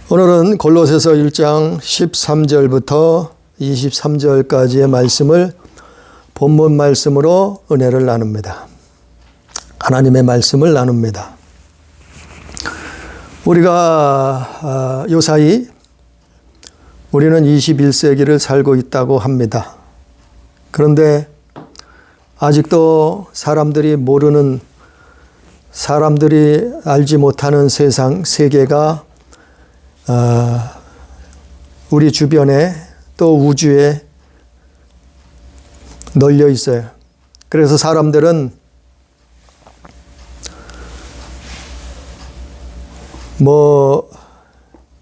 오늘은 골로새서 1장 13절부터 23절까지의 말씀을 본문 말씀으로 은혜를 나눕니다. 하나님의 말씀을 나눕니다. 우리가 요사이 우리는 21세기를 살고 있다고 합니다. 그런데 아직도 사람들이 모르는, 사람들이 알지 못하는 세계가 우리 주변에 또 우주에 널려 있어요. 그래서 사람들은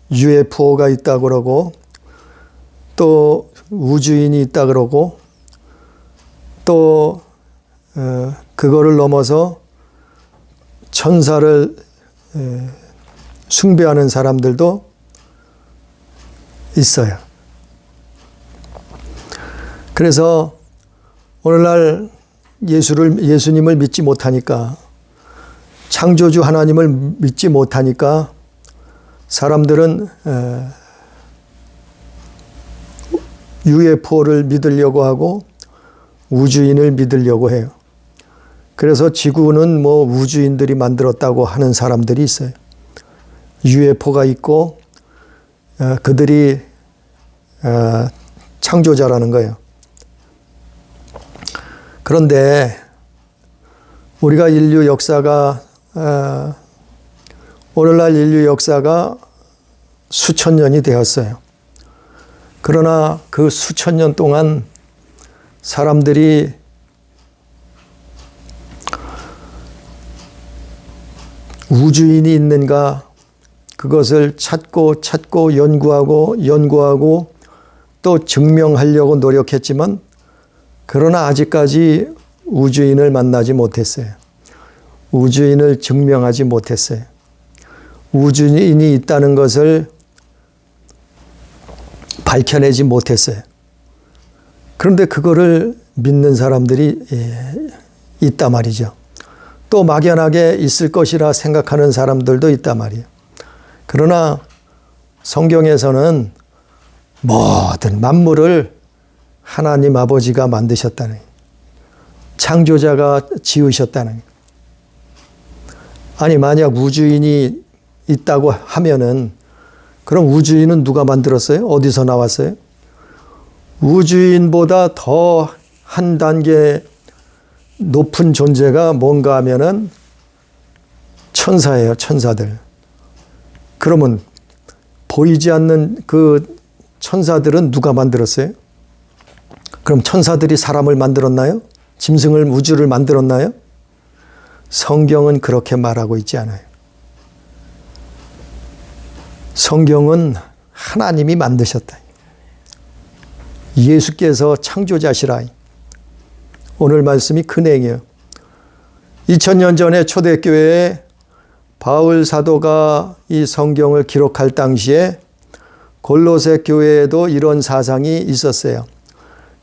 UFO가 있다 그러고 또 우주인이 있다 그러고 또 그거를 넘어서 천사를 숭배하는 사람들도 있어요. 그래서 오늘날 예수님을 믿지 못하니까, 창조주 하나님을 믿지 못하니까 사람들은 UFO를 믿으려고 하고 우주인을 믿으려고 해요. 그래서 지구는 우주인들이 만들었다고 하는 사람들이 있어요. UFO가 있고 그들이 창조자라는 거예요. 그런데 우리가 오늘날 인류 역사가 수천 년이 되었어요. 그러나 그 수천 년 동안 사람들이 우주인이 있는가, 그것을 찾고 연구하고 또 증명하려고 노력했지만, 그러나 아직까지 우주인을 만나지 못했어요. 우주인을 증명하지 못했어요. 우주인이 있다는 것을 밝혀내지 못했어요. 그런데 그거를 믿는 사람들이 있단 말이죠. 또 막연하게 있을 것이라 생각하는 사람들도 있단 말이에요. 그러나 성경에서는 모든 만물을 하나님 아버지가 만드셨다는 거예요. 창조자가 지으셨다는 거예요. 아니, 만약 우주인이 있다고 하면은 그럼 우주인은 누가 만들었어요? 어디서 나왔어요? 우주인보다 더 한 단계 높은 존재가 뭔가 하면은 천사예요, 천사들. 그러면 보이지 않는 그 천사들은 누가 만들었어요? 그럼 천사들이 사람을 만들었나요? 짐승을, 우주를 만들었나요? 성경은 그렇게 말하고 있지 않아요. 성경은 하나님이 만드셨다. 예수께서 창조자시라. 오늘 말씀이 큰 행이에요. 2000년 전에 초대교회에 바울 사도가 이 성경을 기록할 당시에 골로새 교회에도 이런 사상이 있었어요.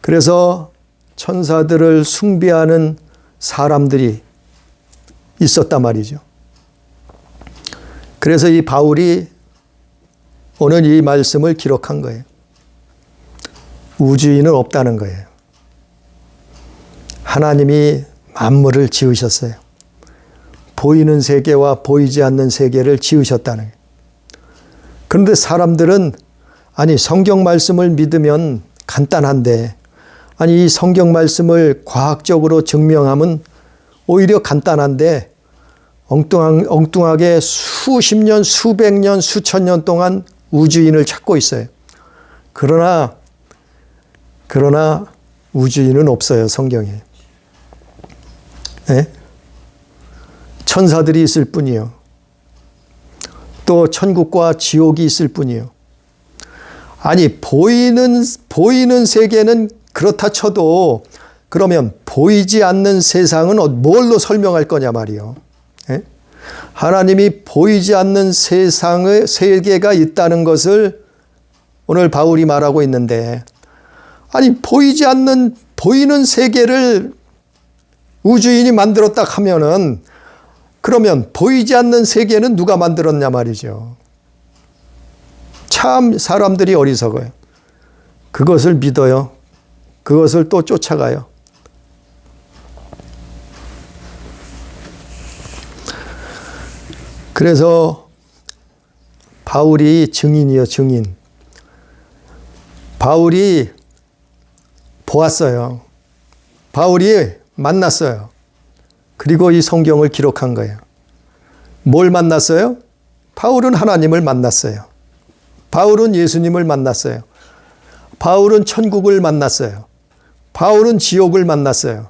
그래서 천사들을 숭배하는 사람들이 있었단 말이죠. 그래서 이 바울이 오늘 이 말씀을 기록한 거예요. 우주인은 없다는 거예요. 하나님이 만물을 지으셨어요. 보이는 세계와 보이지 않는 세계를 지으셨다는 거예요. 그런데 사람들은 아니, 성경 말씀을 믿으면 간단한데, 아니, 이 성경 말씀을 과학적으로 증명하면 오히려 간단한데 엉뚱하게 수십 년, 수백 년, 수천 년 동안 우주인을 찾고 있어요. 그러나 우주인은 없어요, 성경에. 네? 천사들이 있을 뿐이요. 또 천국과 지옥이 있을 뿐이요. 아니, 보이는 세계는 그렇다 쳐도 그러면 보이지 않는 세상은 뭘로 설명할 거냐 말이요. 네? 하나님이 보이지 않는 세상의 세계가 있다는 것을 오늘 바울이 말하고 있는데, 아니, 보이는 세계를 우주인이 만들었다 하면은 그러면 보이지 않는 세계는 누가 만들었냐 말이죠. 참 사람들이 어리석어요. 그것을 믿어요. 그것을 또 쫓아가요. 그래서 바울이 증인이요, 증인. 바울이 보았어요. 바울이 만났어요. 그리고 이 성경을 기록한 거예요. 뭘 만났어요? 바울은 하나님을 만났어요. 바울은 예수님을 만났어요. 바울은 천국을 만났어요. 바울은 지옥을 만났어요.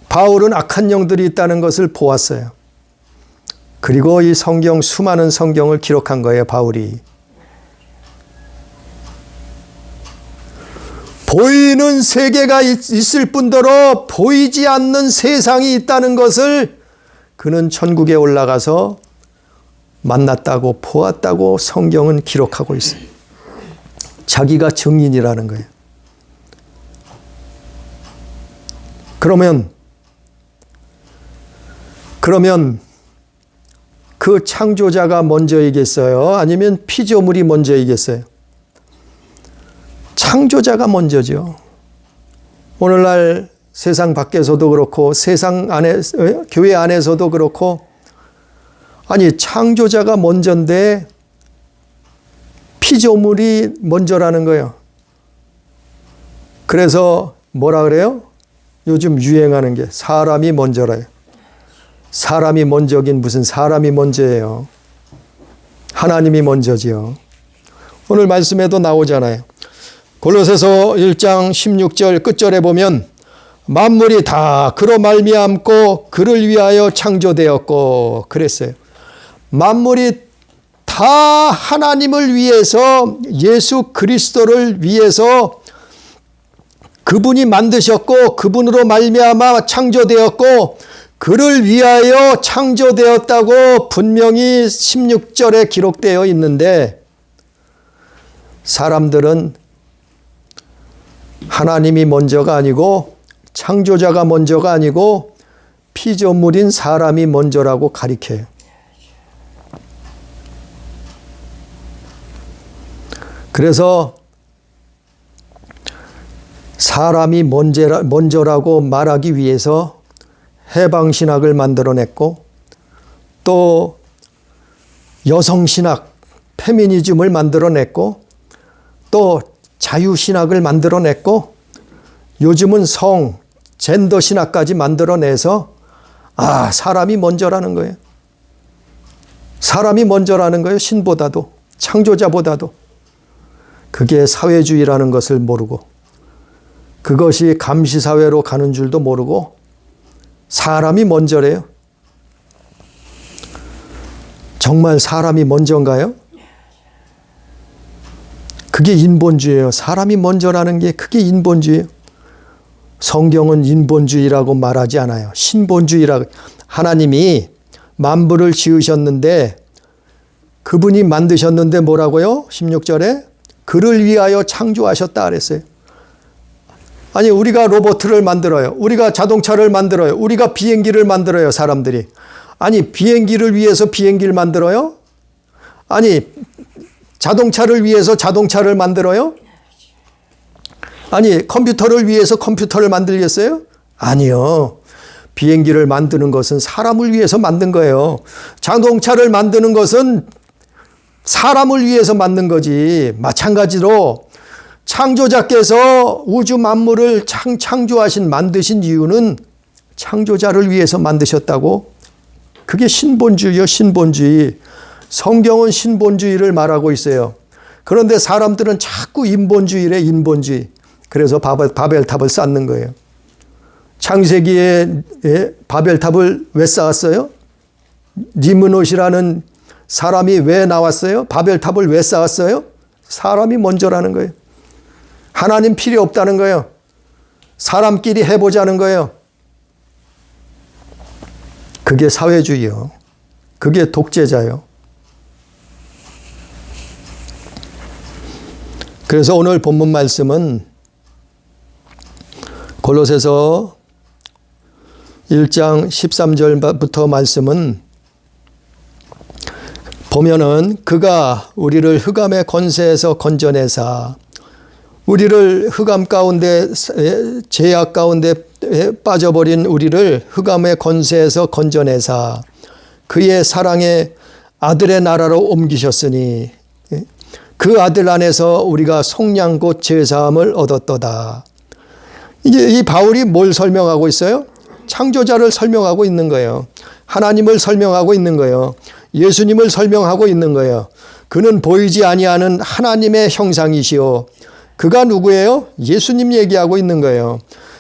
바울은 악한 영들이 있다는 것을 보았어요. 그리고 이 성경, 수많은 성경을 기록한 거예요, 바울이. 보이는 세계가 있을 뿐더러 보이지 않는 세상이 있다는 것을 그는 천국에 올라가서 만났다고 보았다고 성경은 기록하고 있어요. 자기가 증인이라는 거예요. 그러면 그 창조자가 먼저이겠어요? 아니면 피조물이 먼저이겠어요? 창조자가 먼저죠. 오늘날 세상 밖에서도 그렇고 세상 안에, 교회 안에서도 그렇고, 아니 창조자가 먼저인데 피조물이 먼저라는 거예요. 그래서 뭐라 그래요? 요즘 유행하는 게 사람이 먼저래요. 사람이 먼저긴 무슨 사람이 먼저예요. 하나님이 먼저지요. 오늘 말씀에도 나오잖아요. 골로새서 1장 16절 끝절에 보면 만물이 다 그로 말미암고 그를 위하여 창조되었고 그랬어요. 만물이 다 하나님을 위해서, 예수 그리스도를 위해서 그분이 만드셨고 그분으로 말미암아 창조되었고 그를 위하여 창조되었다고 분명히 16절에 기록되어 있는데, 사람들은 하나님이 먼저가 아니고 창조자가 먼저가 아니고 피조물인 사람이 먼저라고 가리켜요. 그래서 사람이 먼저라고 말하기 위해서 해방신학을 만들어냈고, 또 여성신학, 페미니즘을 만들어냈고, 또 자유신학을 만들어냈고, 요즘은 젠더신학까지 만들어내서 사람이 먼저라는 거예요. 사람이 먼저라는 거예요. 신보다도, 창조자보다도. 그게 사회주의라는 것을 모르고, 그것이 감시사회로 가는 줄도 모르고 사람이 먼저래요. 정말 사람이 먼저인가요? 그게 인본주의예요. 사람이 먼저라는 게 그게 인본주의예요. 성경은 인본주의라고 말하지 않아요. 신본주의라고. 하나님이 만물을 지으셨는데, 그분이 만드셨는데 뭐라고요? 16절에 그를 위하여 창조하셨다 그랬어요. 아니 우리가 로봇을 만들어요. 우리가 자동차를 만들어요. 우리가 비행기를 만들어요. 사람들이. 아니 비행기를 위해서 비행기를 만들어요? 아니 자동차를 위해서 자동차를 만들어요? 아니 컴퓨터를 위해서 컴퓨터를 만들겠어요? 아니요. 비행기를 만드는 것은 사람을 위해서 만든 거예요. 자동차를 만드는 것은 사람을 위해서 만든 거지. 마찬가지로 창조자께서 우주 만물을 만드신 이유는 창조자를 위해서 만드셨다고. 그게 신본주의요, 신본주의. 성경은 신본주의를 말하고 있어요. 그런데 사람들은 자꾸 인본주의래, 인본주의. 그래서 바벨탑을 쌓는 거예요. 창세기에 바벨탑을 왜 쌓았어요? 니므롯이라는 사람이 왜 나왔어요? 바벨탑을 왜 쌓았어요? 사람이 먼저라는 거예요. 하나님 필요 없다는 거예요. 사람끼리 해보자는 거예요. 그게 사회주의요. 그게 독재자요. 그래서 오늘 본문 말씀은 골로새서 1장 13절부터 말씀은 보면은 그가 우리를 흑암의 권세에서 건져내사 우리를 흑암 가운데 죄악 가운데 빠져버린 우리를 흑암의 권세에서 건져내사 그의 사랑의 아들의 나라로 옮기셨으니 그 아들 안에서 우리가 속량 곧 제사함을 얻었도다. 이게 이 바울이 뭘 설명하고 있어요? 창조자를 설명하고 있는 거예요. 하나님을 설명하고 있는 거예요. 예수님을 설명하고 있는 거예요. 그는 보이지 아니하는 하나님의 형상이시오. 그가 누구예요? 예수님 얘기하고 있는 거예요.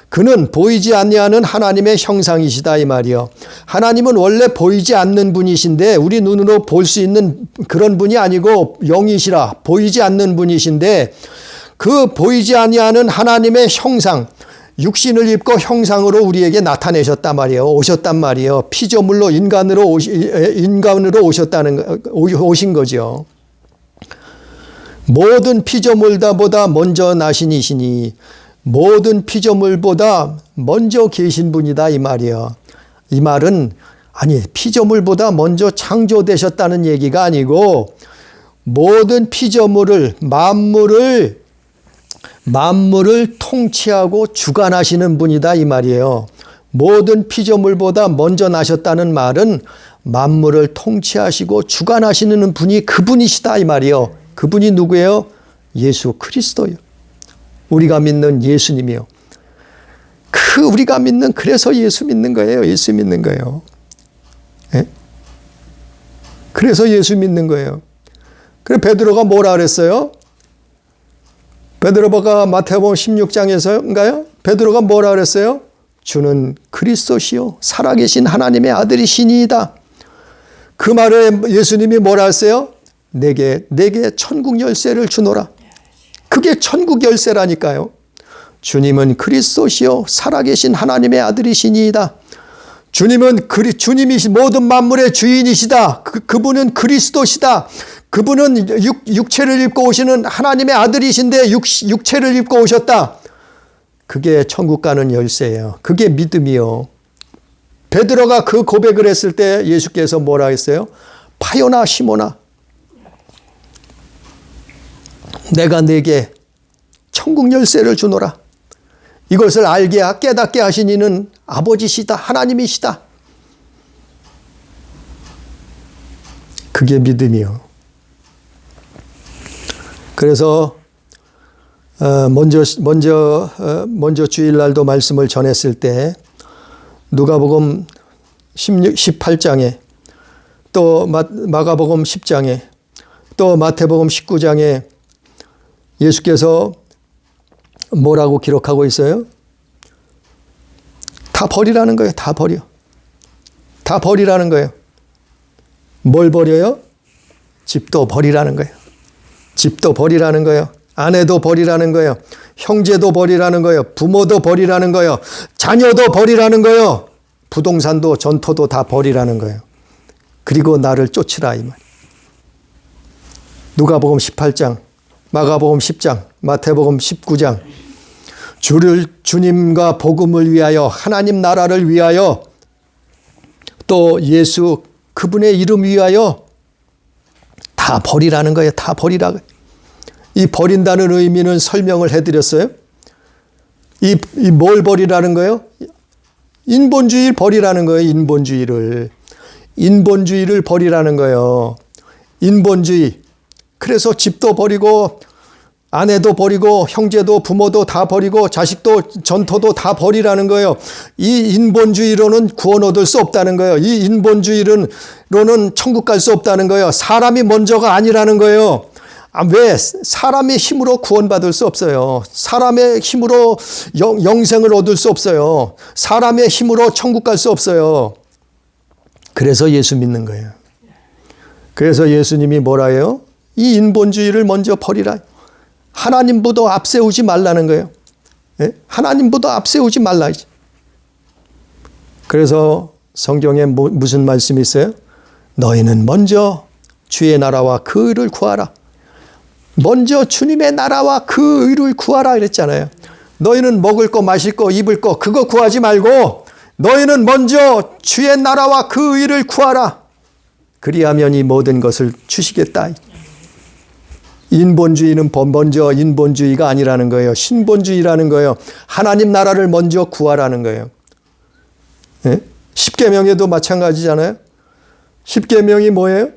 그는 보이지 아니하는 하나님의 형상이시다 이 말이요. 하나님은 원래 보이지 않는 분이신데 우리 눈으로 볼 수 있는 그런 분이 아니고 영이시라 보이지 않는 분이신데 그 보이지 아니하는 하나님의 형상 육신을 입고 형상으로 우리에게 나타내셨단 말이에요. 오셨단 말이에요. 피조물로 인간으로 오신 거죠. 모든 피조물보다 먼저 나신 이시니 모든 피조물보다 먼저 계신 분이다 이 말이에요. 이 말은 아니 피조물보다 먼저 창조되셨다는 얘기가 아니고 모든 피조물을 만물을 통치하고 주관하시는 분이다 이 말이에요. 모든 피조물보다 먼저 나셨다는 말은 만물을 통치하시고 주관하시는 분이 그분이시다 이 말이에요. 그분이 누구예요? 예수 그리스도요. 우리가 믿는 예수님이요. 우리가 믿는 그래서 예수 믿는 거예요. 예수 믿는 거예요. 예? 그래서 예수 믿는 거예요. 그래 베드로가 뭐라 그랬어요? 베드로가 마태복음 16장에서인가요? 베드로가 뭐라 그랬어요? 주는 그리스도시요 살아계신 하나님의 아들이시니이다. 그 말에 예수님이 뭐라 했어요? 내게 천국 열쇠를 주노라. 그게 천국 열쇠라니까요. 주님은 그리스도시요 살아계신 하나님의 아들이시니이다. 주님이 모든 만물의 주인이시다. 그분은 그리스도시다. 그분은 육체를 입고 오시는 하나님의 아들이신데 육체를 입고 오셨다. 그게 천국 가는 열쇠예요. 그게 믿음이요. 베드로가 그 고백을 했을 때 예수께서 뭐라 했어요? 파요나 시모나 내가 네게 천국 열쇠를 주노라. 이것을 알게 깨닫게 하신 이는 아버지시다. 하나님이시다. 그게 믿음이요. 그래서 먼저 주일날도 말씀을 전했을 때 누가복음 18장에 또 마가복음 10장에 또 마태복음 19장에 예수께서 뭐라고 기록하고 있어요? 다 버리라는 거예요. 다 버려. 다 버리라는 거예요. 뭘 버려요? 집도 버리라는 거예요. 집도 버리라는 거예요. 아내도 버리라는 거예요. 형제도 버리라는 거예요. 부모도 버리라는 거예요. 자녀도 버리라는 거예요. 부동산도 전토도 다 버리라는 거예요. 그리고 나를 쫓으라 이 말. 누가복음 18장, 마가복음 10장, 마태복음 19장. 주님과 복음을 위하여 하나님 나라를 위하여 또 예수 그분의 이름 위하여 다 버리라는 거예요. 다 버리라. 이 버린다는 의미는 설명을 해드렸어요. 이 뭘 버리라는 거예요? 인본주의를 버리라는 거예요. 인본주의를 버리라는 거예요. 인본주의. 그래서 집도 버리고 아내도 버리고 형제도 부모도 다 버리고 자식도 전토도 다 버리라는 거예요. 이 인본주의로는 구원 얻을 수 없다는 거예요. 이 인본주의로는 천국 갈 수 없다는 거예요. 사람이 먼저가 아니라는 거예요. 왜? 사람의 힘으로 구원받을 수 없어요. 사람의 힘으로 영생을 얻을 수 없어요. 사람의 힘으로 천국 갈 수 없어요. 그래서 예수 믿는 거예요. 그래서 예수님이 뭐라 해요? 이 인본주의를 먼저 버리라. 하나님보다 앞세우지 말라는 거예요. 예? 하나님보다 앞세우지 말라. 그래서 성경에 무슨 말씀이 있어요? 너희는 먼저 주의 나라와 그 의를 구하라. 먼저 주님의 나라와 그 의를 구하라 그랬잖아요. 너희는 먹을 거 마실 거 입을 거 그거 구하지 말고 너희는 먼저 주의 나라와 그 의를 구하라. 그리하면 이 모든 것을 주시겠다. 인본주의는 먼저 인본주의가 아니라는 거예요. 신본주의라는 거예요. 하나님 나라를 먼저 구하라는 거예요. 예? 십계명에도 마찬가지잖아요. 십계명이 뭐예요?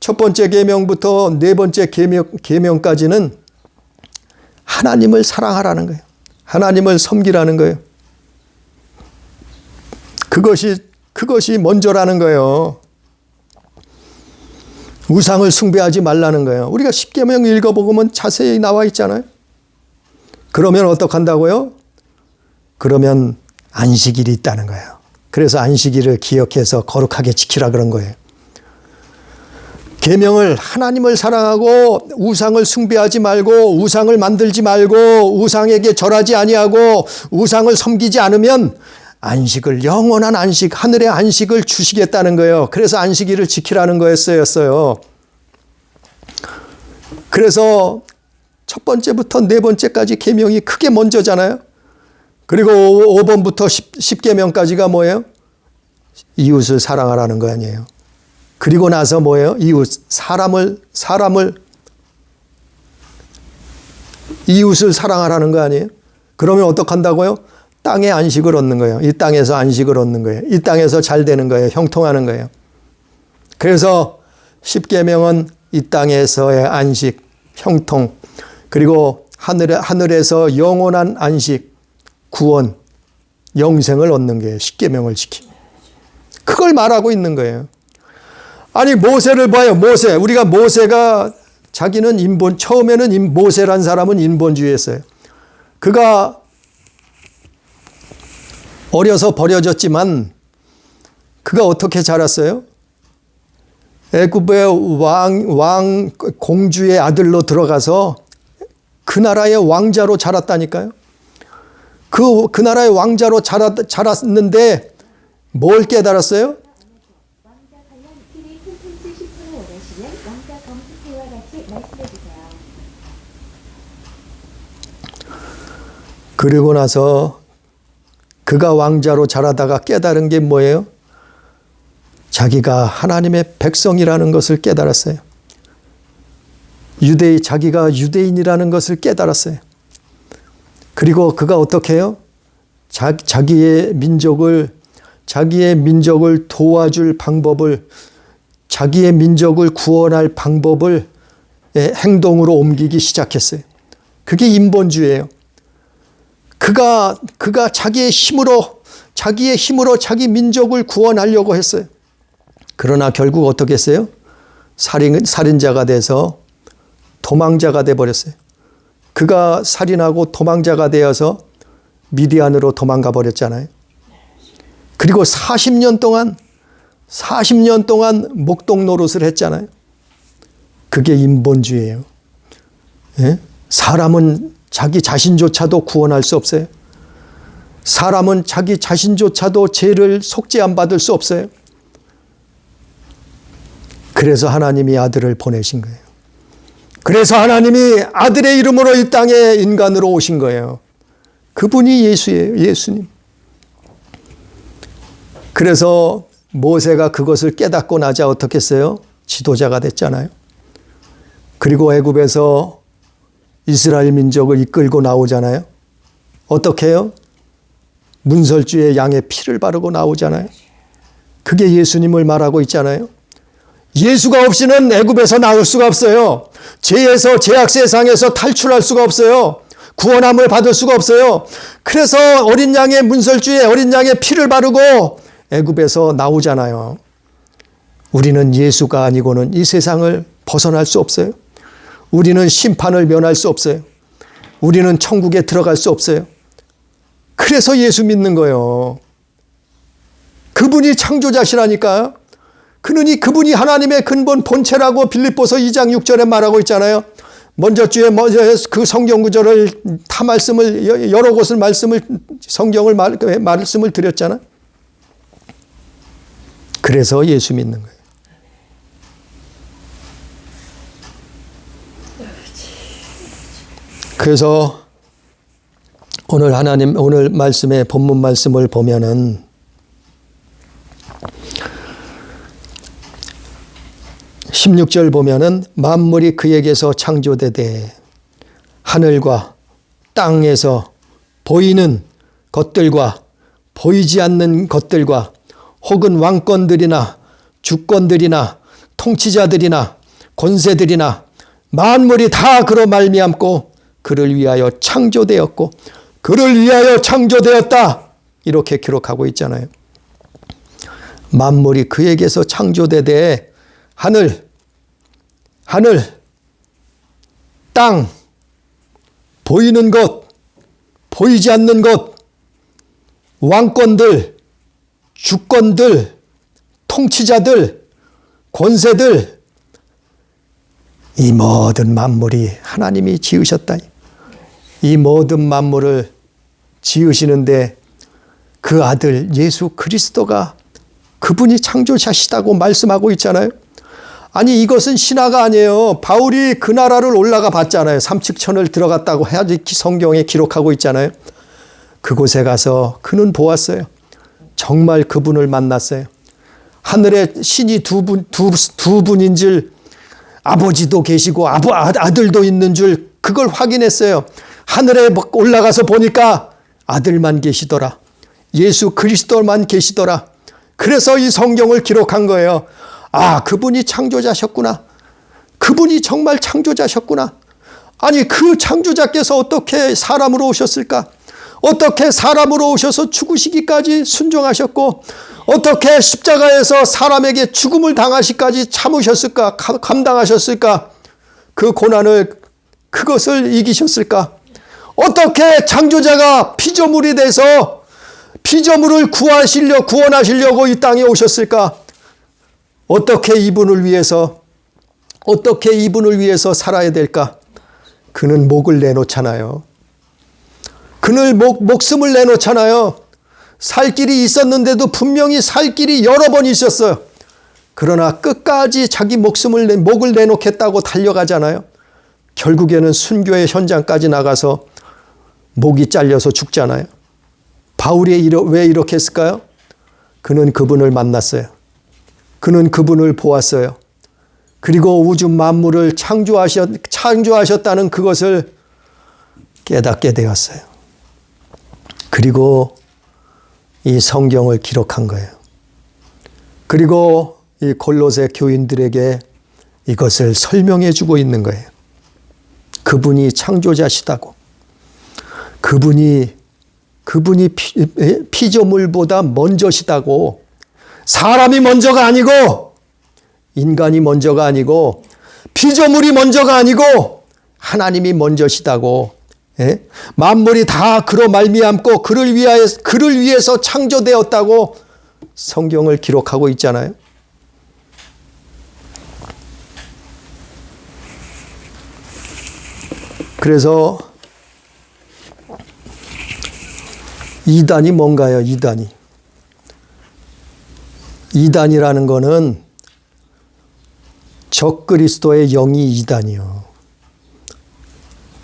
첫 번째 계명부터 네 번째 계명까지는 하나님을 사랑하라는 거예요. 하나님을 섬기라는 거예요. 그것이 먼저라는 거예요. 우상을 숭배하지 말라는 거예요. 우리가 십계명 읽어보면 자세히 나와 있잖아요. 그러면 어떡한다고요? 그러면 안식일이 있다는 거예요. 그래서 안식일을 기억해서 거룩하게 지키라 그런 거예요. 계명을 하나님을 사랑하고 우상을 숭배하지 말고 우상을 만들지 말고 우상에게 절하지 아니하고 우상을 섬기지 않으면 안식을, 영원한 안식, 하늘의 안식을 주시겠다는 거예요. 그래서 안식일을 지키라는 거였어요. 그래서 첫 번째부터 네 번째까지 계명이 크게 먼저잖아요. 그리고 5번부터 10계명까지가 뭐예요? 이웃을 사랑하라는 거 아니에요. 그리고 나서 뭐예요? 이웃을 사랑하라는 거 아니에요? 그러면 어떡한다고요? 땅에 안식을 얻는 거예요. 이 땅에서 안식을 얻는 거예요. 이 땅에서 잘 되는 거예요. 형통하는 거예요. 그래서 십계명은 이 땅에서의 안식, 형통, 그리고 하늘에서 영원한 안식, 구원, 영생을 얻는 거예요. 십계명을 지키면. 그걸 말하고 있는 거예요. 아니 모세를 봐요. 모세. 우리가 모세가 자기는 처음에는 모세란 사람은 인본주의였어요. 그가 어려서 버려졌지만 그가 어떻게 자랐어요? 애굽의 왕 공주의 아들로 들어가서 그 나라의 왕자로 자랐다니까요. 그 나라의 왕자로 자랐는데 뭘 깨달았어요? 왕자 관련 TV 콘텐츠 10% 원하시면 왕자 검색해와 같이 말씀해주세요. 그리고 나서 그가 왕자로 자라다가 깨달은 게 뭐예요? 자기가 하나님의 백성이라는 것을 깨달았어요. 자기가 유대인이라는 것을 깨달았어요. 그리고 그가 어떻게 해요? 자기의 민족을 도와줄 방법을, 자기의 민족을 구원할 방법을 행동으로 옮기기 시작했어요. 그게 인본주의예요. 그가 자기의 힘으로 자기 민족을 구원하려고 했어요. 그러나 결국 어떻게 했어요? 살인자가 돼서 도망자가 돼 버렸어요. 그가 살인하고 도망자가 되어서 미디안으로 도망가 버렸잖아요. 그리고 40년 동안 목동 노릇을 했잖아요. 그게 인본주의예요. 예? 사람은 자기 자신조차도 구원할 수 없어요. 사람은 자기 자신조차도 죄를 속죄함 받을 수 없어요. 그래서 하나님이 아들을 보내신 거예요. 그래서 하나님이 아들의 이름으로 이 땅에 인간으로 오신 거예요. 그분이 예수예요. 예수님. 그래서 모세가 그것을 깨닫고 나자 어떻게 했어요? 지도자가 됐잖아요. 그리고 애굽에서 이스라엘 민족을 이끌고 나오잖아요. 어떻게 해요? 문설주에 양의 피를 바르고 나오잖아요. 그게 예수님을 말하고 있잖아요. 예수가 없이는 애굽에서 나올 수가 없어요. 죄에서, 죄악 세상에서 탈출할 수가 없어요. 구원함을 받을 수가 없어요. 그래서 어린 양의 문설주에 어린 양의 피를 바르고 애굽에서 나오잖아요. 우리는 예수가 아니고는 이 세상을 벗어날 수 없어요. 우리는 심판을 면할 수 없어요. 우리는 천국에 들어갈 수 없어요. 그래서 예수 믿는 거예요. 그분이 창조자시라니까요. 그분이 하나님의 근본 본체라고 빌립보서 2장 6절에 말하고 있잖아요. 먼저 그 성경 구절을 다 여러 곳을 말씀을 드렸잖아요. 그래서 예수 믿는 거예요. 그래서 오늘 말씀의 본문 말씀을 보면은 16절 보면은 만물이 그에게서 창조되되 하늘과 땅에서 보이는 것들과 보이지 않는 것들과 혹은 왕권들이나 주권들이나 통치자들이나 권세들이나 만물이 다 그로 말미암고 그를 위하여 창조되었고 그를 위하여 창조되었다. 이렇게 기록하고 있잖아요. 만물이 그에게서 창조되되 하늘, 땅, 보이는 것, 보이지 않는 것, 왕권들, 주권들, 통치자들, 권세들, 이 모든 만물이 하나님이 지으셨다. 이 모든 만물을 지으시는데 그 아들 예수 그리스도가 그분이 창조자시다고 말씀하고 있잖아요. 아니 이것은 신화가 아니에요. 바울이 그 나라를 올라가 봤잖아요. 삼측천을 들어갔다고 해야지 성경에 기록하고 있잖아요. 그곳에 가서 그는 보았어요. 정말 그분을 만났어요. 하늘에 신이 두 분인 줄, 아버지도 계시고 아들도 있는 줄 그걸 확인했어요. 하늘에 올라가서 보니까 아들만 계시더라. 예수 그리스도만 계시더라. 그래서 이 성경을 기록한 거예요. 아, 그분이 창조자셨구나. 그분이 정말 창조자셨구나. 아니 그 창조자께서 어떻게 사람으로 오셨을까? 어떻게 사람으로 오셔서 죽으시기까지 순종하셨고 어떻게 십자가에서 사람에게 죽음을 당하시기까지 참으셨을까? 감당하셨을까? 그 고난을 그것을 이기셨을까? 어떻게 창조자가 피조물이 돼서 피조물을 구원하시려고 이 땅에 오셨을까? 어떻게 이분을 위해서 살아야 될까? 그는 목을 내놓잖아요. 그는 목숨을 내놓잖아요. 살 길이 있었는데도 분명히 살 길이 여러 번 있었어요. 그러나 끝까지 자기 목을 내놓겠다고 달려가잖아요. 결국에는 순교의 현장까지 나가서 목이 잘려서 죽잖아요. 바울이 왜 이렇게 했을까요? 그는 그분을 만났어요. 그는 그분을 보았어요. 그리고 우주 만물을 창조하셨다는 그것을 깨닫게 되었어요. 그리고 이 성경을 기록한 거예요. 그리고 이 골로새 교인들에게 이것을 설명해 주고 있는 거예요. 그분이 창조자시다고. 그분이 피조물보다 먼저시다고. 사람이 먼저가 아니고 인간이 먼저가 아니고 피조물이 먼저가 아니고 하나님이 먼저시다고. 예? 만물이 다 그로 말미암고 그를 위해서 창조되었다고 성경을 기록하고 있잖아요. 그래서 이단이 뭔가요? 이단이라는 거는 적그리스도의 영이 이단이요.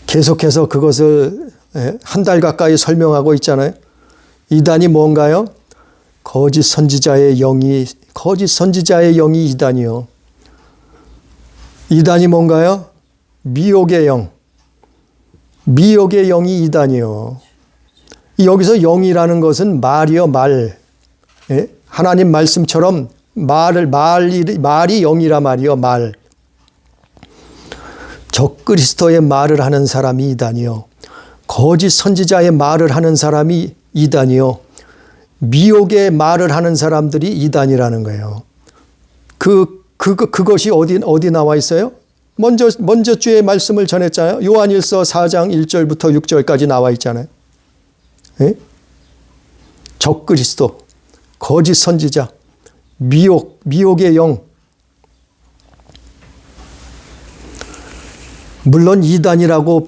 계속해서 그것을 한 달 가까이 설명하고 있잖아요. 이단이 뭔가요? 거짓 선지자의 영이 이단이요. 이단이 뭔가요? 미혹의 영이 이단이요. 여기서 영이라는 것은 말이요, 말. 예? 하나님 말씀처럼 말이 영이라 말이요, 말. 적그리스도의 말을 하는 사람이 이단이요. 거짓 선지자의 말을 하는 사람이 이단이요. 미혹의 말을 하는 사람들이 이단이라는 거예요. 그것이 어디 나와 있어요? 먼저 주의 말씀을 전했잖아요. 요한일서 4장 1절부터 6절까지 나와 있잖아요. 예? 적그리스도, 거짓 선지자, 미혹의 영. 물론 이단이란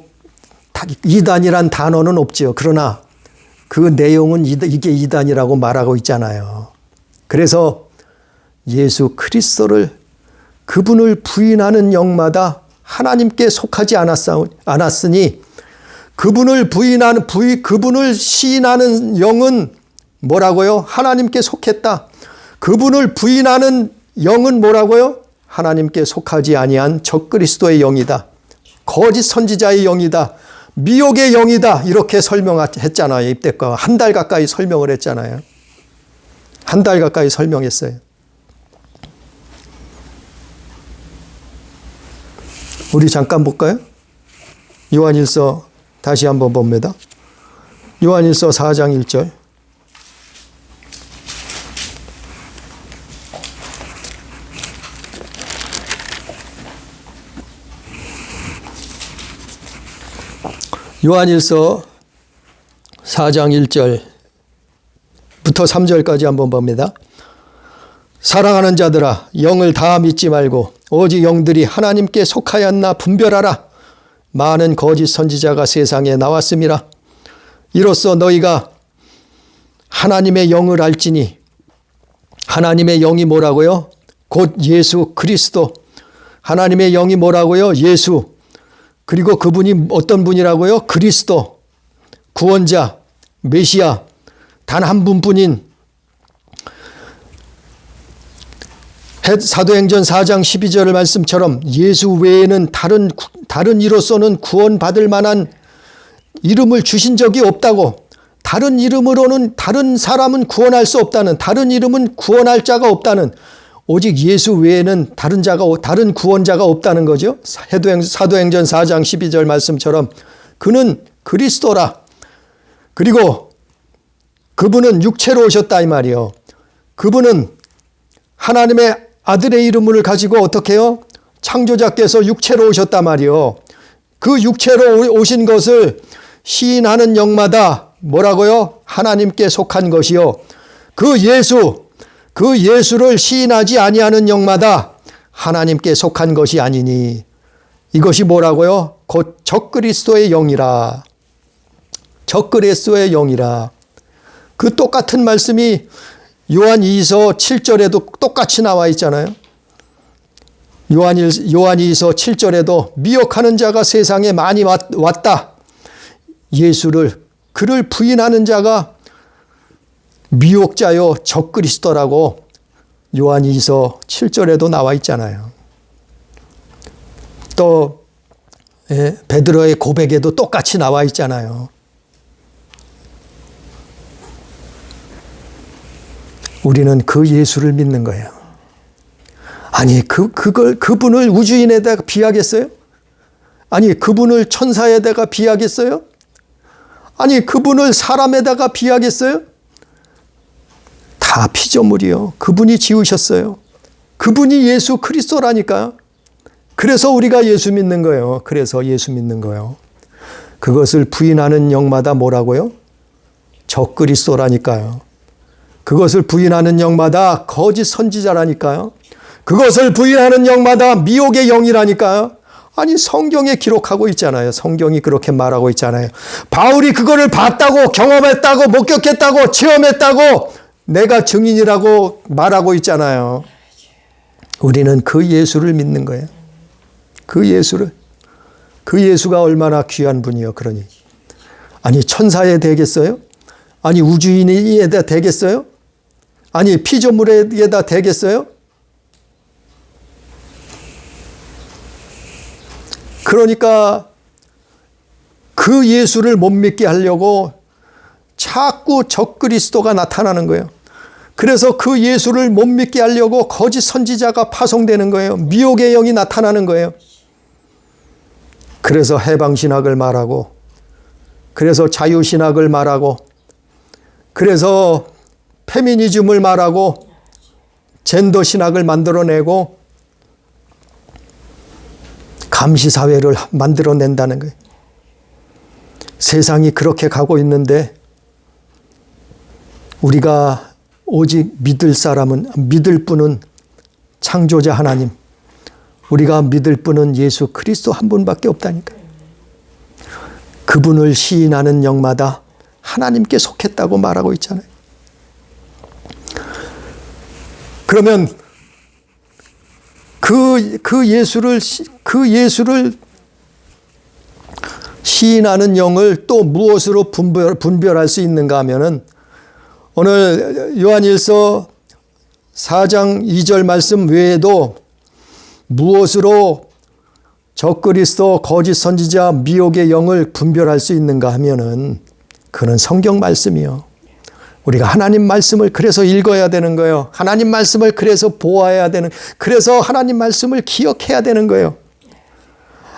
단어는 없죠. 그러나 그 내용은 이게 이단이라고 말하고 있잖아요. 그래서 예수 그리스도를 그분을 부인하는 영마다 하나님께 속하지 않았으니 그분을 시인하는 영은 뭐라고요? 하나님께 속했다. 그분을 부인하는 영은 뭐라고요? 하나님께 속하지 아니한 적그리스도의 영이다. 거짓 선지자의 영이다. 미혹의 영이다. 이렇게 설명했잖아요. 입대과 한 달 가까이 설명을 했잖아요. 한 달 가까이 설명했어요. 우리 잠깐 볼까요? 요한일서 다시 한번 봅니다. 요한일서 4장 1절. 요한일서 4장 1절부터 3절까지 한번 봅니다. 사랑하는 자들아, 영을 다 믿지 말고 오직 영들이 하나님께 속하였나 분별하라. 많은 거짓 선지자가 세상에 나왔음이라. 이로써 너희가 하나님의 영을 알지니, 하나님의 영이 뭐라고요? 곧 예수 그리스도. 하나님의 영이 뭐라고요? 예수. 그리고 그분이 어떤 분이라고요? 그리스도, 구원자, 메시아, 단 한 분뿐인 사도행전 4장 12절 말씀처럼 예수 외에는 다른 이로서는 구원받을 만한 이름을 주신 적이 없다고, 다른 이름으로는 다른 사람은 구원할 수 없다는, 다른 이름은 구원할 자가 없다는, 오직 예수 외에는 다른 구원자가 없다는 거죠. 사도행전 4장 12절 말씀처럼 그는 그리스도라. 그리고 그분은 육체로 오셨다 이 말이요. 그분은 하나님의 아들의 이름을 가지고 어떻게 해요? 창조자께서 육체로 오셨단 말이요. 그 육체로 오신 것을 시인하는 영마다 뭐라고요? 하나님께 속한 것이요. 그 예수를 시인하지 아니하는 영마다 하나님께 속한 것이 아니니, 이것이 뭐라고요? 곧 적그리스도의 영이라. 적그리스도의 영이라. 그 똑같은 말씀이 요한 2서 7절에도 똑같이 나와 있잖아요. 요한 2서 7절에도 미혹하는 자가 세상에 많이 왔다. 그를 부인하는 자가 미혹자요 적그리스도라고 요한 2서 7절에도 나와 있잖아요. 또 베드로의 고백에도 똑같이 나와 있잖아요. 우리는 그 예수를 믿는 거예요. 아니, 그분을 우주인에다가 비하겠어요? 아니, 그분을 천사에다가 비하겠어요? 아니, 그분을 사람에다가 비하겠어요? 다 피조물이요. 그분이 지으셨어요. 그분이 예수 그리스도라니까요. 그래서 우리가 예수 믿는 거예요. 그래서 예수 믿는 거예요. 그것을 부인하는 영마다 뭐라고요? 적그리스도라니까요. 그것을 부인하는 영마다 거짓 선지자라니까요. 그것을 부인하는 영마다 미혹의 영이라니까요. 아니, 성경에 기록하고 있잖아요. 성경이 그렇게 말하고 있잖아요. 바울이 그거를 봤다고, 경험했다고, 목격했다고, 체험했다고, 내가 증인이라고 말하고 있잖아요. 우리는 그 예수를 믿는 거예요. 그 예수를. 그 예수가 얼마나 귀한 분이요. 그러니. 아니, 천사에 되겠어요? 아니, 우주인에다 되겠어요? 아니, 피조물에다 되겠어요? 그러니까 그 예수를 못 믿게 하려고 자꾸 적그리스도가 나타나는 거예요. 그래서 그 예수를 못 믿게 하려고 거짓 선지자가 파송되는 거예요. 미혹의 영이 나타나는 거예요. 그래서 해방신학을 말하고, 그래서 자유신학을 말하고, 그래서 페미니즘을 말하고, 젠더신학을 만들어내고, 감시사회를 만들어낸다는 거예요. 세상이 그렇게 가고 있는데 우리가 오직 믿을 분은 창조자 하나님, 우리가 믿을 분은 예수 그리스도 한 분밖에 없다니까요. 그분을 시인하는 영마다 하나님께 속했다고 말하고 있잖아요. 그러면 그 예수를 시인하는 영을 또 무엇으로 분별할 수 있는가 하면은, 오늘 요한일서 4장 2절 말씀 외에도 무엇으로 적그리스도, 거짓 선지자, 미혹의 영을 분별할 수 있는가 하면은 그는 성경 말씀이요. 우리가 하나님 말씀을 그래서 읽어야 되는 거예요. 하나님 말씀을 그래서 보아야 되는, 그래서 하나님 말씀을 기억해야 되는 거예요.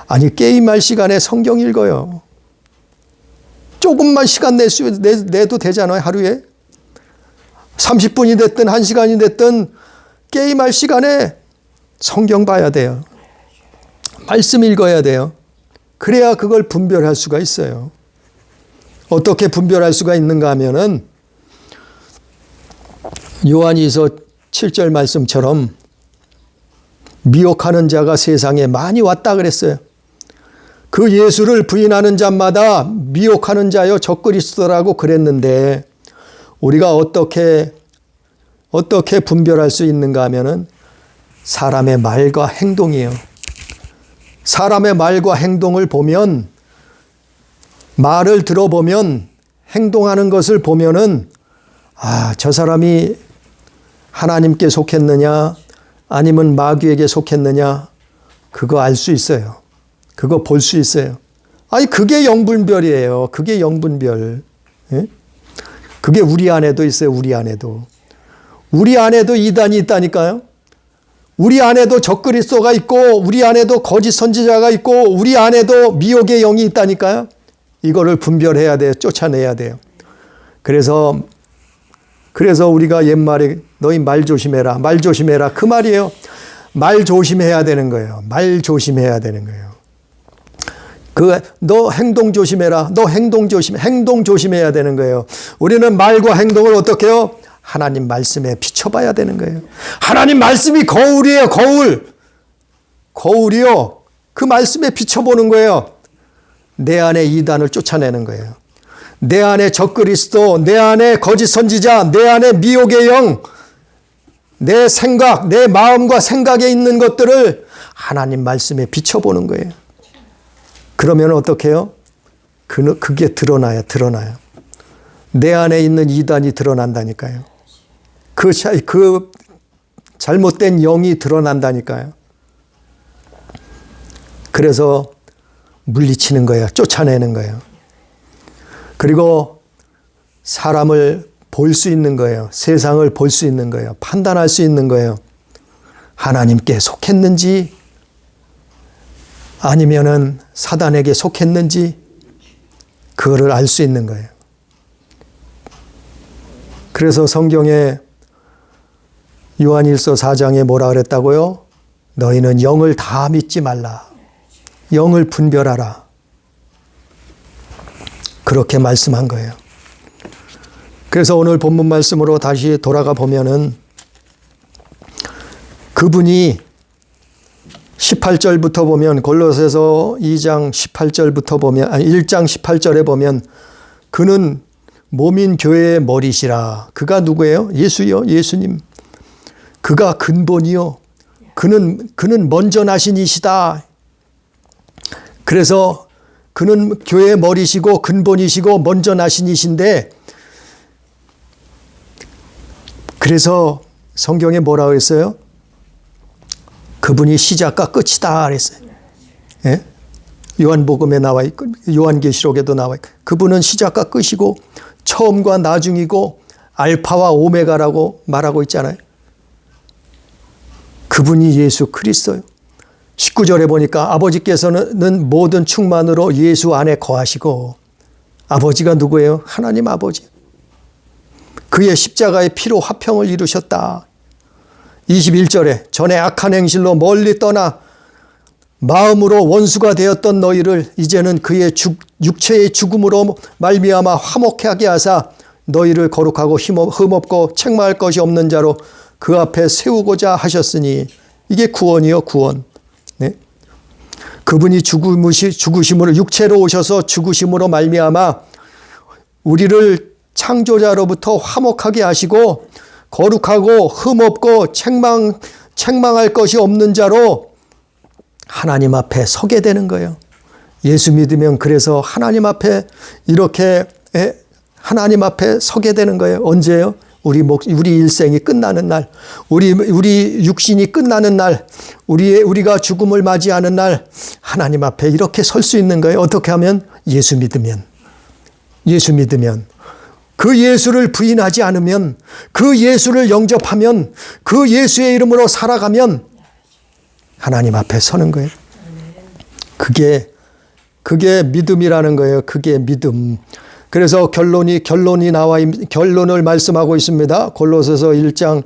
아니, 게임할 시간에 성경 읽어요. 조금만 시간 내도 되잖아요, 하루에. 30분이 됐든 1시간이 됐든 게임할 시간에 성경 봐야 돼요. 말씀 읽어야 돼요. 그래야 그걸 분별할 수가 있어요. 어떻게 분별할 수가 있는가 하면은 요한이서 7절 말씀처럼 미혹하는 자가 세상에 많이 왔다 그랬어요. 그 예수를 부인하는 자마다 미혹하는 자요 적그리스도라고 그랬는데 우리가 어떻게 분별할 수 있는가 하면은 사람의 말과 행동이에요. 사람의 말과 행동을 보면, 말을 들어보면, 행동하는 것을 보면은 아, 저 사람이 하나님께 속했느냐 아니면 마귀에게 속했느냐 그거 알 수 있어요. 그거 볼 수 있어요. 아니, 그게 영분별이에요. 그게 영분별. 예? 그게 우리 안에도 있어요. 우리 안에도. 우리 안에도 이단이 있다니까요. 우리 안에도 적그리스도가 있고 우리 안에도 거짓 선지자가 있고 우리 안에도 미혹의 영이 있다니까요. 이거를 분별해야 돼요. 쫓아내야 돼요. 그래서 우리가 옛말에 너희 말 조심해라. 말 조심해라. 그 말이에요. 말 조심해야 되는 거예요. 말 조심해야 되는 거예요. 너 행동 조심해라. 너 행동 조심해야 되는 거예요. 우리는 말과 행동을 어떻게 해요? 하나님 말씀에 비춰봐야 되는 거예요. 하나님 말씀이 거울이에요. 거울이요. 그 말씀에 비춰보는 거예요. 내 안에 이단을 쫓아내는 거예요. 내 안에 적그리스도, 내 안에 거짓 선지자, 내 안에 미혹의 영, 내 생각, 내 마음과 생각에 있는 것들을 하나님 말씀에 비춰보는 거예요. 그러면 어떻게 해요? 그게 드러나요. 내 안에 있는 이단이 드러난다니까요. 그 잘못된 영이 드러난다니까요. 그래서 물리치는 거예요. 쫓아내는 거예요. 그리고 사람을 볼 수 있는 거예요. 세상을 볼 수 있는 거예요. 판단할 수 있는 거예요. 하나님께 속했는지 아니면은 사단에게 속했는지 그거를 알 수 있는 거예요. 그래서 성경에 요한일서 4장에 뭐라 그랬다고요? 너희는 영을 다 믿지 말라. 영을 분별하라. 그렇게 말씀한 거예요. 그래서 오늘 본문 말씀으로 다시 돌아가 보면은 그분이 18절부터 보면 골로새서 2장 18절부터 보면 1장 18절에 보면 그는 몸인 교회의 머리시라. 그가 누구예요? 예수요. 예수님. 그가 근본이요. 그는 먼저 나신 이시다. 그래서 그는 교회의 머리시고 근본이시고 먼저 나신 이신데 그래서 성경에 뭐라 그랬어요? 그분이 시작과 끝이다 그랬어요. 예? 요한복음에 나와 있고 요한계시록에도 나와 있고 그분은 시작과 끝이고 처음과 나중이고 알파와 오메가라고 말하고 있잖아요. 그분이 예수 그리스도예요. 19절에 보니까 아버지께서는 모든 충만으로 예수 안에 거하시고 아버지가 누구예요? 하나님 아버지. 그의 십자가의 피로 화평을 이루셨다. 21절에 전에 악한 행실로 멀리 떠나 마음으로 원수가 되었던 너희를 이제는 그의 육체의 죽음으로 말미암아 화목하게 하사 너희를 거룩하고 흠없고 책망할 것이 없는 자로 그 앞에 세우고자 하셨으니 이게 구원이요 구원. 네? 그분이 죽으심으로 육체로 오셔서 죽으심으로 말미암아 우리를 창조자로부터 화목하게 하시고 거룩하고 흠없고 책망할 것이 없는 자로 하나님 앞에 서게 되는 거예요. 예수 믿으면 그래서 하나님 앞에 이렇게 하나님 앞에 서게 되는 거예요. 언제요? 우리 일생이 끝나는 날, 우리 육신이 끝나는 날, 우리가 죽음을 맞이하는 날, 하나님 앞에 이렇게 설 수 있는 거예요. 어떻게 하면? 예수 믿으면. 그 예수를 부인하지 않으면, 그 예수를 영접하면, 그 예수의 이름으로 살아가면 하나님 앞에 서는 거예요. 그게 믿음이라는 거예요. 그게 믿음. 그래서 결론을 말씀하고 있습니다. 골로새서 1장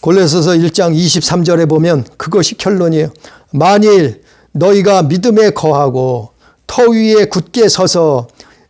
23절에 보면 그것이 결론이에요. 만일 너희가 믿음에 거하고 터 위에 굳게 서서,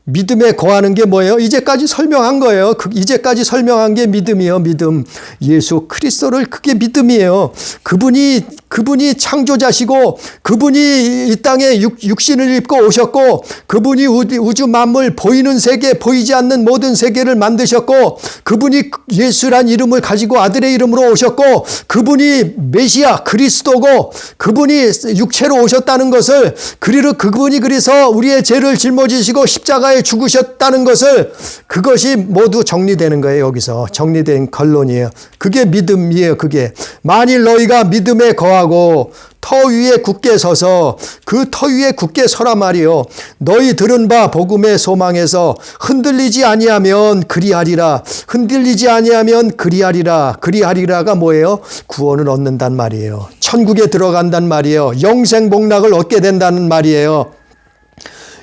믿음에 거하는 게 뭐예요? 이제까지 설명한 거예요. 이제까지 설명한 게 믿음이에요. 믿음. 예수 그리스도를, 그게 믿음이에요. 그분이 창조자시고, 그분이 이 땅에 육신을 입고 오셨고, 그분이 우주 만물, 보이는 세계, 보이지 않는 모든 세계를 만드셨고, 그분이 예수란 이름을 가지고 아들의 이름으로 오셨고, 그분이 메시아 그리스도고, 그분이 육체로 오셨다는 것을, 그분이 그래서 우리의 죄를 짊어지시고 십자가에 죽으셨다는 것을, 그것이 모두 정리되는 거예요. 여기서 정리된 결론이에요. 그게 믿음이에요. 그게 만일 너희가 믿음에 거하고 터 위에 굳게 서서, 그 터 위에 굳게 서라 말이요. 너희 들은 바 복음의 소망에서 흔들리지 아니하면 그리하리라. 흔들리지 아니하면 그리하리라. 그리하리라가 뭐예요? 구원을 얻는단 말이에요. 천국에 들어간단 말이에요. 영생 복락을 얻게 된다는 말이에요.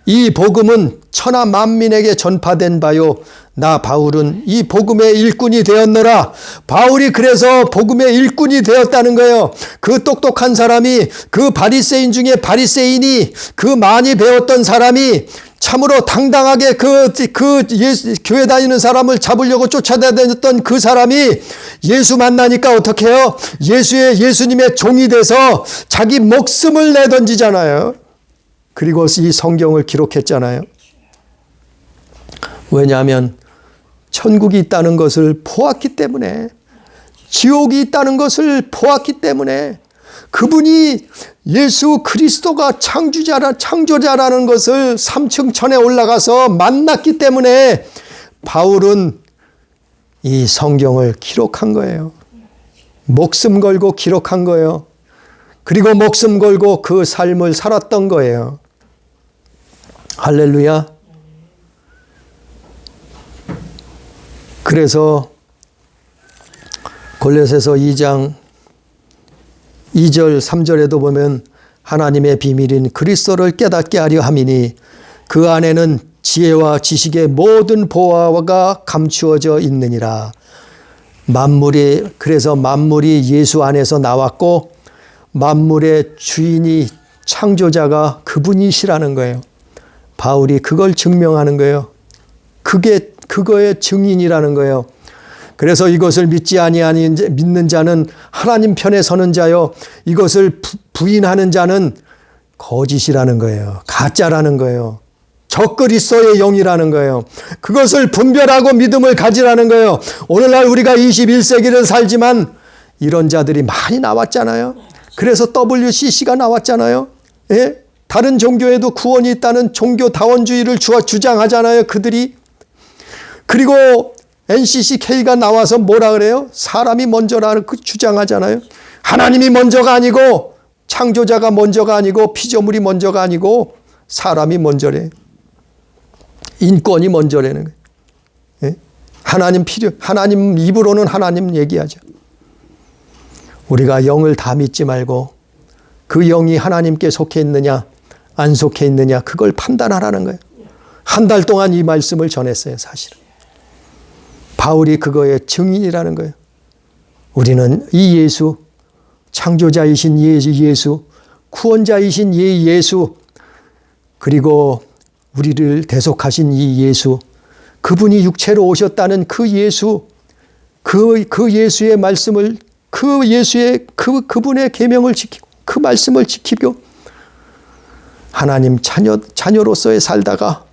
이 복음은 천하 만민에게 전파된 바요. 나 바울은 이 복음의 일꾼이 되었노라. 바울이 그래서 복음의 일꾼이 되었다는 거예요. 그 똑똑한 사람이, 그 바리새인 중에 바리새인이, 그 많이 배웠던 사람이 참으로 당당하게 교회 다니는 사람을 잡으려고 쫓아다녔던 그 사람이 예수 만나니까 어떻게 해요? 예수님의 종이 돼서 자기 목숨을 내던지잖아요. 그리고 이 성경을 기록했잖아요. 왜냐하면 천국이 있다는 것을 보았기 때문에, 지옥이 있다는 것을 보았기 때문에, 그분이 예수 그리스도가 창조자라는 것을 3층 천에 올라가서 만났기 때문에 바울은 이 성경을 기록한 거예요. 목숨 걸고 기록한 거예요. 그리고 목숨 걸고 그 삶을 살았던 거예요. 할렐루야. 그래서 골로새서 2장 2절 3절에도 보면 하나님의 비밀인 그리스도를 깨닫게 하려 함이니 그 안에는 지혜와 지식의 모든 보화가 감추어져 있느니라. 그래서 만물이 예수 안에서 나왔고, 만물의 주인이, 창조자가 그분이시라는 거예요. 바울이 그걸 증명하는 거예요. 그거의 증인이라는 거예요. 그래서 이것을 믿는 자는 하나님 편에 서는 자요, 이것을 부인하는 자는 거짓이라는 거예요. 가짜라는 거예요. 적그리스도의 영이라는 거예요. 그것을 분별하고 믿음을 가지라는 거예요. 오늘날 우리가 21세기를 살지만 이런 자들이 많이 나왔잖아요. 그래서 WCC가 나왔잖아요. 예? 다른 종교에도 구원이 있다는 종교다원주의를 주장하잖아요. 그들이. 그리고 NCCK가 나와서 뭐라 그래요? 사람이 먼저라고 주장하잖아요. 하나님이 먼저가 아니고, 창조자가 먼저가 아니고, 피조물이 먼저가 아니고 사람이 먼저래. 인권이 먼저라는 거예요. 예? 하나님 입으로는 하나님 얘기하죠. 우리가 영을 다 믿지 말고 그 영이 하나님께 속해 있느냐 안 속해 있느냐, 그걸 판단하라는 거예요. 한 달 동안 이 말씀을 전했어요. 사실은 바울이 그거의 증인이라는 거예요. 우리는 이 예수, 창조자이신 예수, 구원자이신 예수, 그리고 우리를 대속하신 이 예수, 그분이 육체로 오셨다는 그 예수, 그 예수의 말씀을, 그분의 계명을 지키고 그 말씀을 지키고 하나님 자녀로서의 살다가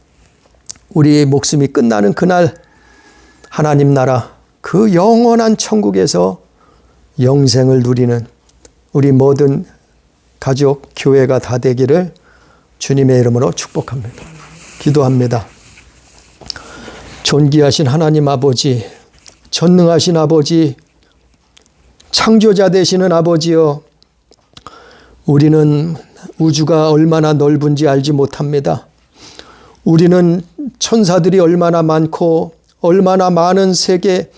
우리의 목숨이 끝나는 그날 하나님 나라, 그 영원한 천국에서 영생을 누리는 우리 모든 가족, 교회가 다 되기를 주님의 이름으로 축복합니다. 기도합니다. 존귀하신 하나님 아버지, 전능하신 아버지, 창조자 되시는 아버지여, 우리는 우주가 얼마나 넓은지 알지 못합니다. 우리는 천사들이 얼마나 많고 얼마나 많은 세계,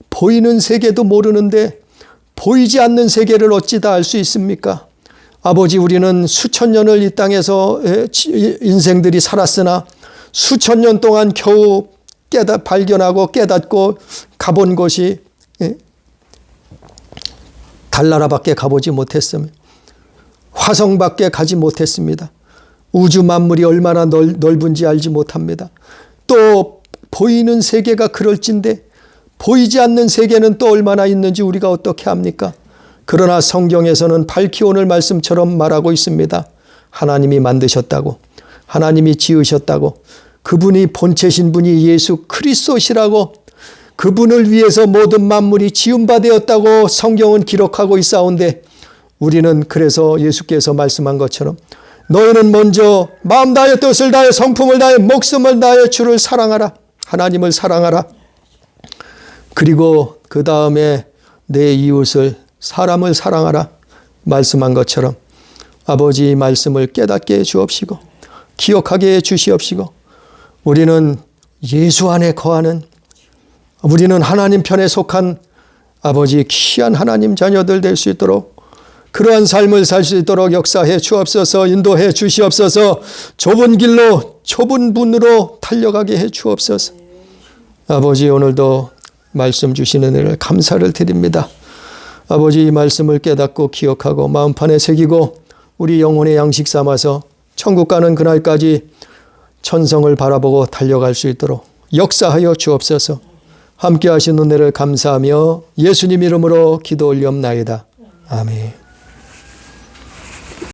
보이는 세계도 모르는데 보이지 않는 세계를 어찌 다 알 수 있습니까? 아버지, 우리는 수천 년을 이 땅에서 인생들이 살았으나 수천 년 동안 겨우 발견하고 깨닫고 가본 곳이 달나라밖에 가보지 못했습니다. 화성밖에 가지 못했습니다. 우주 만물이 얼마나 넓은지 알지 못합니다. 또 보이는 세계가 그럴진데 보이지 않는 세계는 또 얼마나 있는지 우리가 어떻게 합니까? 그러나 성경에서는 밝히 오늘 말씀처럼 말하고 있습니다. 하나님이 만드셨다고, 하나님이 지으셨다고, 그분이 본체신 분이 예수 그리스도시라고, 그분을 위해서 모든 만물이 지음바 되었다고 성경은 기록하고 있사온데, 우리는 그래서 예수께서 말씀한 것처럼 너희는 먼저 마음 다하여 뜻을 다하여 성품을 다하여 목숨을 다하여 주를 사랑하라, 하나님을 사랑하라. 그리고 그 다음에 내 이웃을, 사람을 사랑하라 말씀한 것처럼 아버지 말씀을 깨닫게 해 주옵시고 기억하게 해 주시옵시고, 우리는 예수 안에 거하는, 우리는 하나님 편에 속한 아버지 귀한 하나님 자녀들 될 수 있도록, 그러한 삶을 살 수 있도록 역사해 주옵소서. 인도해 주시옵소서. 좁은 길로 좁은 문으로 달려가게 해 주옵소서. 아버지, 오늘도 말씀 주시는 은혜를 감사를 드립니다. 아버지, 이 말씀을 깨닫고 기억하고 마음판에 새기고 우리 영혼의 양식 삼아서 천국 가는 그날까지 천성을 바라보고 달려갈 수 있도록 역사하여 주옵소서. 함께 하신 은혜를 감사하며 예수님 이름으로 기도 올리옵나이다. 아멘.